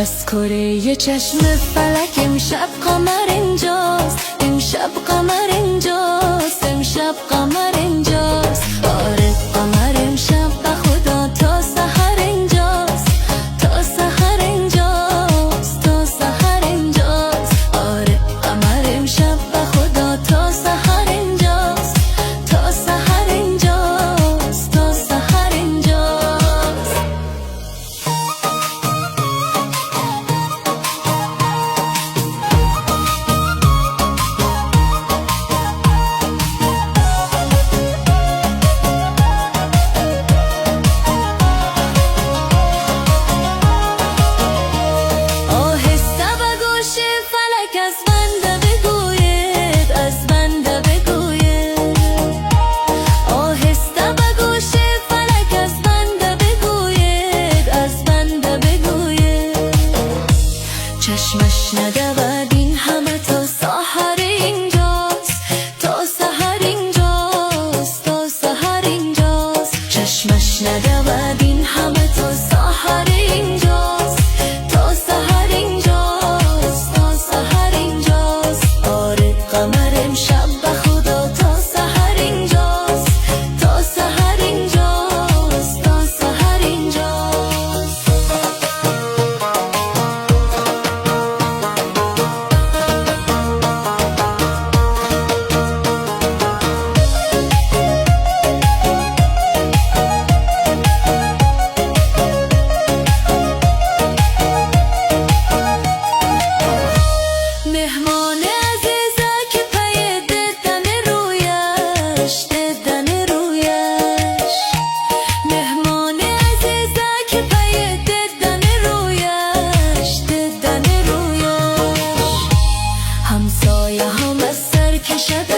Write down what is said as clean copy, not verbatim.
از کره چشم فلک امشب قمر اینجاست، امشب قمر اینجاست، امشب قمر اینجاست. آره قمر امشب به خدا تا سحر اینجاست، تا سحر اینجاست، تا سحر اینجاست. آره قمر امشب به خدا تا سحر اینجاست، تا سحر اینجاست، تا سحر اینجاست. چشمش ندود این همه تا سحر اینجاست، تا سحر اینجاست، تا سحر اینجاست. چشمش ندود این همه تا سحر اینجاست، تا سحر اینجاست، تا سحر اینجاست. آره قمر امشب به خدا تا سحر اینجاست، تا سحر اینجاست، تا سحر اینجاست. مهمان عزیزه که پی دیدن رویش، دیدن رویش. مهمان عزیزه که پی دیدن رویش، دیدن رویش. همسایه هم از سر کشد